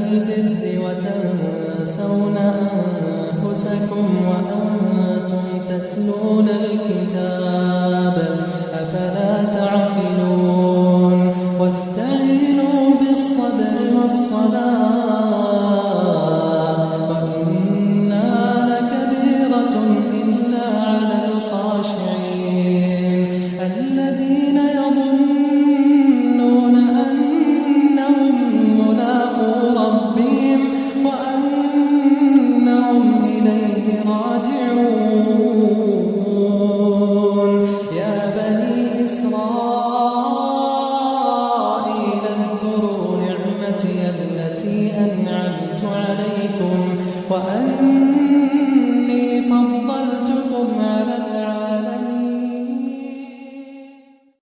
بالبر وتنسون أنفسكم وأنتم تتلون الكتاب أفلا تعقلون واستعينوا بالصبر والصلاة وإنها لكبيرة إلا على الخاشعين الذين يظنون أنهم ملاقو ربهم وأنهم إليه راجعون يا بني إسرائيل اذكروا نعمتي التي أنعمت عليكم وأن